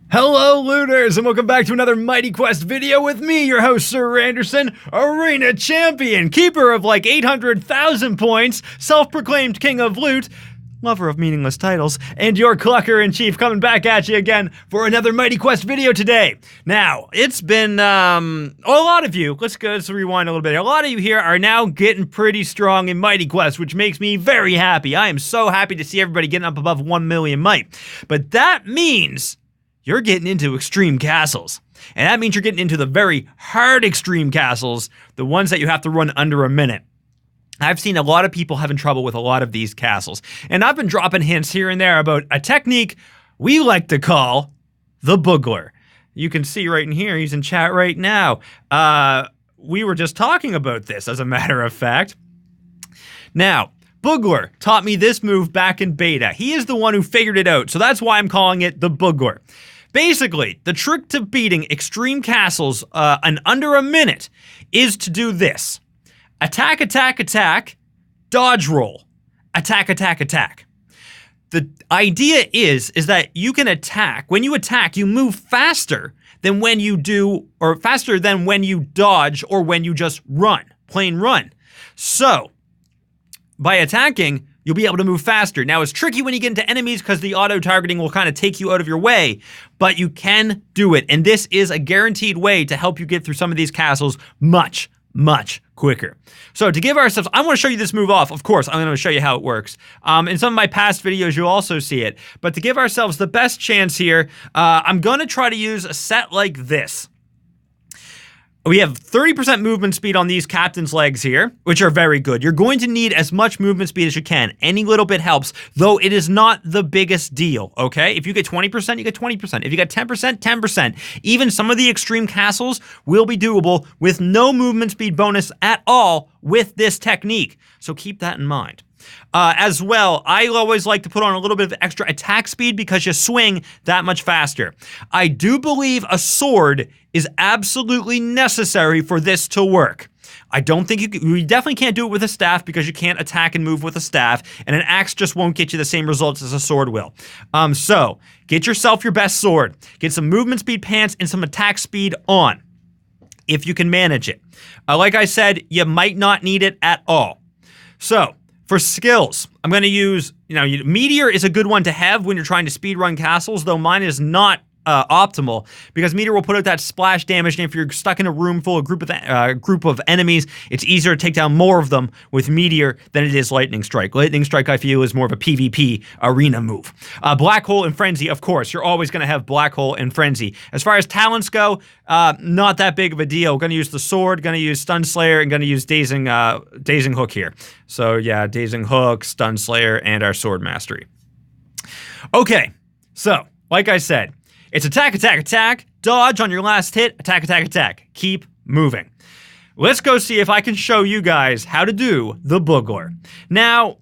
Hello looters, and welcome back to another Mighty Quest video with me, your host Sir Randerson, arena champion, keeper of like 800,000 points, self-proclaimed king of loot, lover of meaningless titles, and your clucker-in-chief coming back at you again for another Mighty Quest video today. Now, it's been, a lot of you, let's rewind a little bit. A lot of you here are now getting pretty strong in Mighty Quest, which makes me very happy. I am so happy to see everybody getting up above 1 million might. But that means you're getting into extreme castles. And that means you're getting into the very hard extreme castles, the ones that you have to run under a minute. I've seen a lot of people having trouble with a lot of these castles. And I've been dropping hints here and there about a technique we like to call the boogler. You can see right in here, he's in chat right now. We were just talking about this, as a matter of fact. Now, Boogler taught me this move back in beta. He is the one who figured it out, so that's why I'm calling it the boogler. Basically, the trick to beating extreme castles in under a minute is to do this. Attack, attack, attack, dodge roll. Attack, attack, attack. The idea is that you can attack. When you attack, you move faster than when you do, or faster than when you dodge or when you just run, plain run. So, by attacking, you'll be able to move faster. Now, it's tricky when you get into enemies because the auto-targeting will kind of take you out of your way, but you can do it. And this is a guaranteed way to help you get through some of these castles much, much quicker. So to give ourselves, I want to show you this move off. Of course, I'm going to show you how it works. In some of my past videos, you'll also see it. But to give ourselves the best chance here, I'm going to try to use a set like this. We have 30% movement speed on these captain's legs here, which are very good. You're going to need as much movement speed as you can. Any little bit helps, though it is not the biggest deal, okay? If you get 20%, you get 20%. If you get 10%, 10%. Even some of the extreme castles will be doable with no movement speed bonus at all with this technique. So keep that in mind. As well, I always like to put on a little bit of extra attack speed because you swing that much faster. I do believe a sword is absolutely necessary for this to work. I don't think you definitely can't do it with a staff because you can't attack and move with a staff, and an axe just won't get you the same results as a sword will. So get yourself your best sword. Get some movement speed pants and some attack speed on, if you can manage it. Like I said, you might not need it at all. So, for skills, I'm going to use, Meteor is a good one to have when you're trying to speedrun castles, though mine is not optimal, because Meteor will put out that splash damage, and if you're stuck in a room full of group of enemies, it's easier to take down more of them with Meteor than it is Lightning Strike. Lightning Strike, I feel, is more of a PvP arena move. Black Hole and Frenzy, of course, you're always going to have Black Hole and Frenzy. As far as talents go, not that big of a deal. Going to use the sword, going to use Stun Slayer, and going to use Dazing Hook here. So yeah, Dazing Hook, Stun Slayer, and our Sword Mastery. Okay, so, like I said, it's attack, attack, attack, dodge on your last hit, attack, attack, attack. Keep moving. Let's go see if I can show you guys how to do the boogler. Now,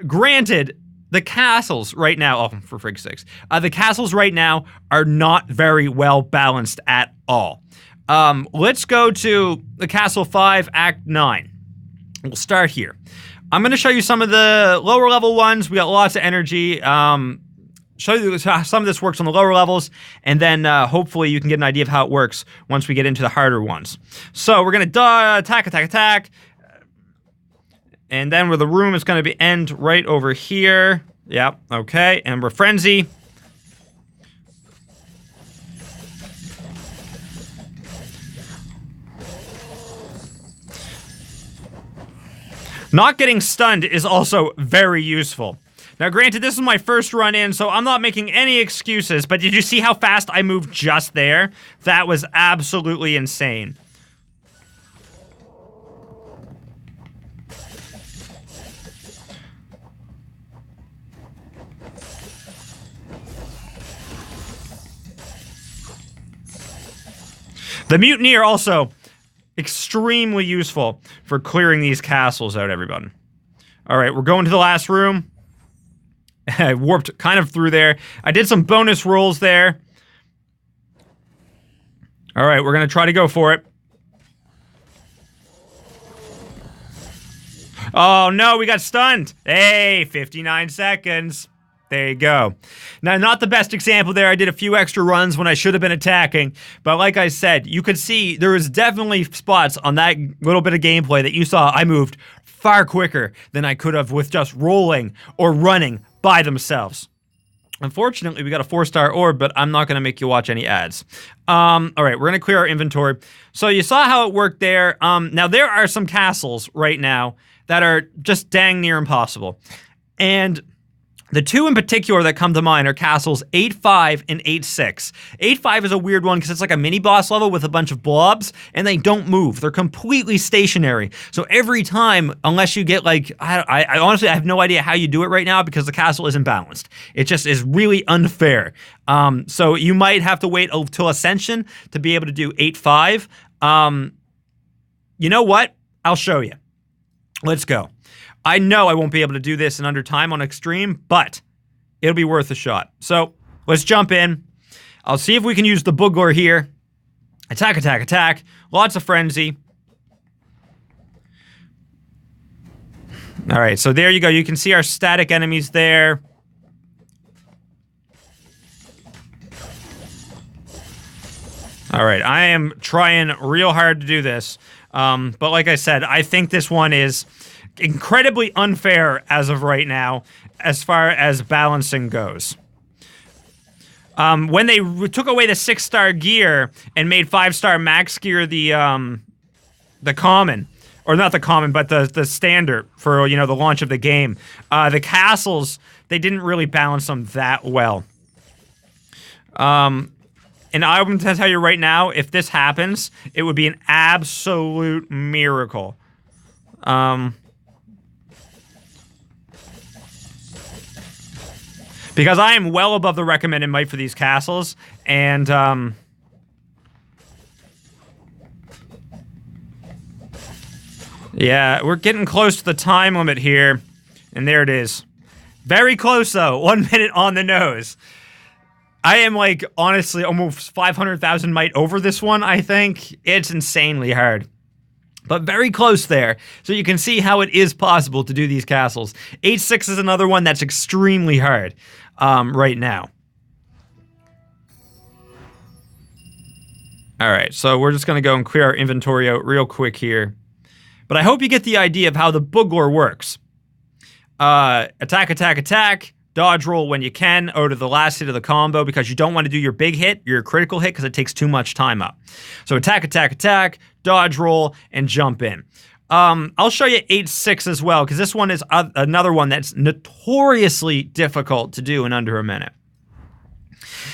granted, the castles right now, oh, for frig's sakes, the castles right now are not very well balanced at all. Let's go to the Castle 5, Act 9. We'll start here. I'm going to show you some of the lower level ones. We got lots of energy. Show you how some of this works on the lower levels, and then hopefully you can get an idea of how it works once we get into the harder ones. So we're going to attack, attack, attack, and then where the room is going to end right over here. Yep, okay, and we're Frenzy. Not getting stunned is also very useful. Now, granted, this is my first run in, so I'm not making any excuses, but did you see how fast I moved just there? That was absolutely insane. The Mutineer also extremely useful for clearing these castles out, everybody. All right, we're going to the last room. I warped kind of through there. I did some bonus rolls there. All right, we're going to try to go for it. Oh, no, we got stunned. Hey, 59 seconds. There you go. Now, not the best example there. I did a few extra runs when I should have been attacking. But like I said, you could see there was definitely spots on that little bit of gameplay that you saw I moved far quicker than I could have with just rolling or running by themselves. Unfortunately, we got a 4-star orb, but I'm not going to make you watch any ads. All right, we're going to clear our inventory. So you saw how it worked there. Now, there are some castles right now that are just dang near impossible. And the two in particular that come to mind are castles 8-5 and 8-6. 8-5 is a weird one because it's like a mini boss level with a bunch of blobs, and they don't move. They're completely stationary. So every time, unless you get like, I honestly, I have no idea how you do it right now because the castle isn't balanced. It just is really unfair. So you might have to wait until Ascension to be able to do 8-5. You know what? I'll show you. Let's go. I know I won't be able to do this in under time on Extreme, but it'll be worth a shot. So let's jump in. I'll see if we can use the Boogler here. Attack, attack, attack. Lots of frenzy. All right, so there you go. You can see our static enemies there. All right, I am trying real hard to do this. But like I said, I think this one is incredibly unfair as of right now, as far as balancing goes. When they took away the 6-star gear and made 5-star max gear the common, or not the common, but the standard for, you know, the launch of the game, the castles, they didn't really balance them that well. And I'm going to tell you right now, if this happens, it would be an absolute miracle. Because I am well above the recommended might for these castles, and, yeah, we're getting close to the time limit here, and there it is. Very close, though. 1 minute on the nose. I am, like, honestly, almost 500,000 might over this one, I think. It's insanely hard. But very close there, so you can see how it is possible to do these castles. 8-6 is another one that's extremely hard right now. Alright, so we're just going to go and clear our inventory out real quick here. But I hope you get the idea of how the Boogler works. Attack, attack, attack. Dodge roll when you can, or to the last hit of the combo, because you don't want to do your big hit, your critical hit, because it takes too much time up. So attack, attack, attack, dodge roll, and jump in. I'll show you 8-6 as well, because this one is another one that's notoriously difficult to do in under a minute.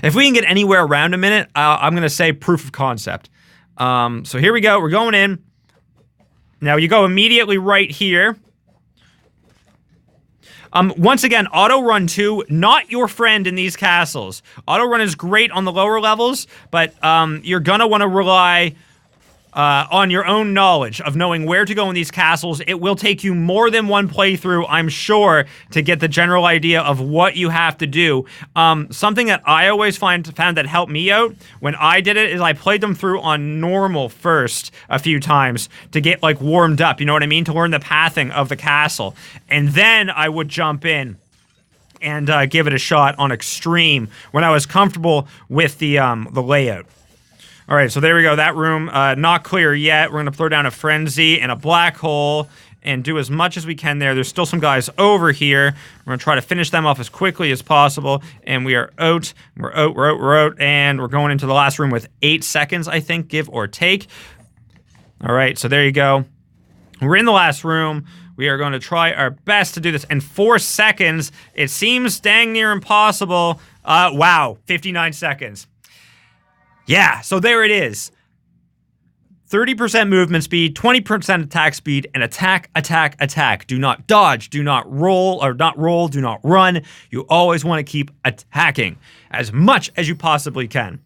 If we can get anywhere around a minute, I'm going to say proof of concept. So here we go. We're going in. Now you go immediately right here. Once again, auto run 2, not your friend in these castles. Auto run is great on the lower levels, but you're gonna want to rely on your own knowledge of knowing where to go in these castles. It will take you more than one playthrough, I'm sure, to get the general idea of what you have to do. Something that I always found that helped me out when I did it is I played them through on normal first a few times to get, like, warmed up, you know what I mean? To learn the pathing of the castle. And then I would jump in and give it a shot on Extreme when I was comfortable with the layout. All right, so there we go. That room, not clear yet. We're going to throw down a Frenzy and a Black Hole and do as much as we can there. There's still some guys over here. We're going to try to finish them off as quickly as possible. And we are out. We're out, we're out, we're out. And we're going into the last room with 8 seconds, I think, give or take. All right, so there you go. We're in the last room. We are going to try our best to do this in 4 seconds. It seems dang near impossible. Wow, 59 seconds. Yeah, so there it is. 30% movement speed, 20% attack speed, and attack, attack, attack. Do not dodge, do not roll, do not run. You always want to keep attacking as much as you possibly can.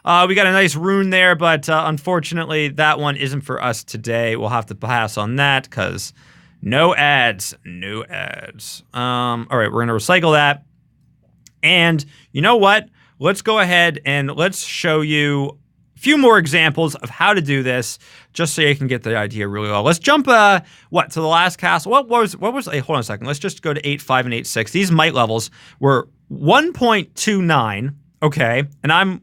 We got a nice rune there, but unfortunately, that one isn't for us today. We'll have to pass on that, because no ads, no ads. All right, we're going to recycle that. And you know what? Let's go ahead and let's show you few more examples of how to do this, just so you can get the idea really well. Let's jump, to the last castle. What was, hey, hold on a second. Let's just go to 8.5 and 8.6. These might levels were 1.29, okay, and I'm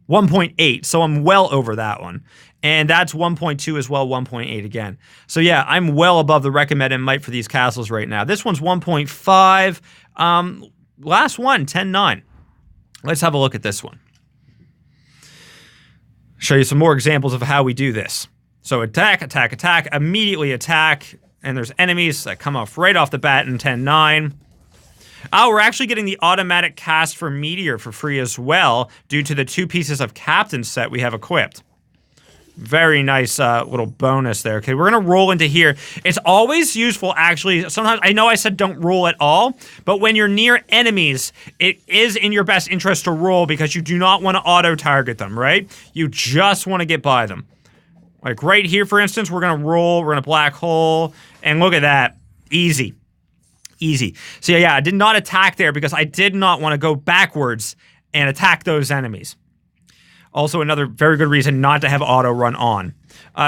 1.8, so I'm well over that one. And that's 1.2 as well, 1.8 again. So yeah, I'm well above the recommended might for these castles right now. This one's 1.5. Last one, 10.9. Let's have a look at this one. Show you some more examples of how we do this. So attack, attack, attack, immediately attack, and there's enemies that come off right off the bat in 10.9. Oh, we're actually getting the automatic cast for Meteor for free as well, due to the 2 pieces of Captain set we have equipped. Very nice little bonus there. Okay, we're going to roll into here. It's always useful, actually. Sometimes, I know I said don't roll at all, but when you're near enemies, it is in your best interest to roll because you do not want to auto-target them, right? You just want to get by them. Like right here, for instance, we're going to roll. We're going to black hole. And look at that. Easy. Easy. So yeah, I did not attack there because I did not want to go backwards and attack those enemies. Also, another very good reason not to have auto run on.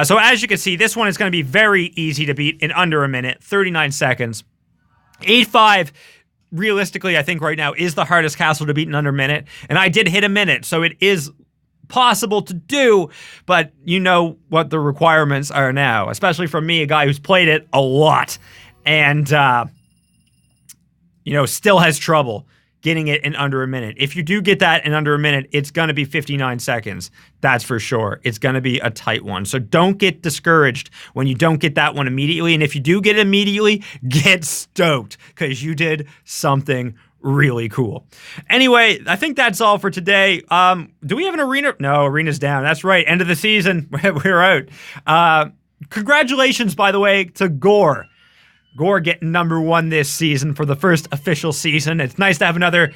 So as you can see, this one is going to be very easy to beat in under a minute, 39 seconds. 8.5, realistically, I think right now is the hardest castle to beat in under a minute. And I did hit a minute, so it is possible to do, but you know what the requirements are now, especially from me, a guy who's played it a lot and, you know, still has trouble getting it in under a minute. If you do get that in under a minute, it's going to be 59 seconds. That's for sure. It's going to be a tight one. So don't get discouraged when you don't get that one immediately. And if you do get it immediately, get stoked because you did something really cool. Anyway, I think that's all for today. Do we have an arena? No, arena's down. That's right. End of the season. We're out. Congratulations, by the way, to Gore. Gore getting #1 this season for the first official season. It's nice to have another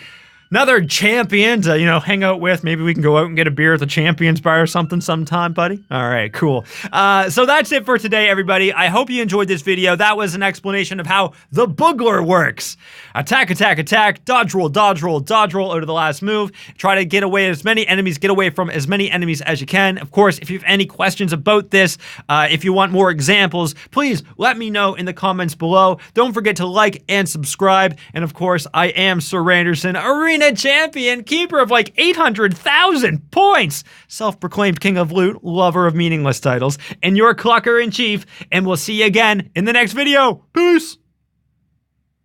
champion to, you know, hang out with. Maybe we can go out and get a beer at the Champions Bar or something sometime, buddy. All right, cool. So that's it for today, everybody. I hope you enjoyed this video. That was an explanation of how the Boogler works. Attack, attack, attack, dodge roll, dodge roll, dodge roll out of the last move. Try to get away as many enemies, get away from as many enemies as you can. Of course, if you have any questions about this, if you want more examples, please let me know in the comments below. Don't forget to like and subscribe. And of course, I am Sir Randerson, Arena Champion, keeper of like 800,000 points, self-proclaimed king of loot, lover of meaningless titles, and your clucker in chief. And we'll see you again in the next video. Peace!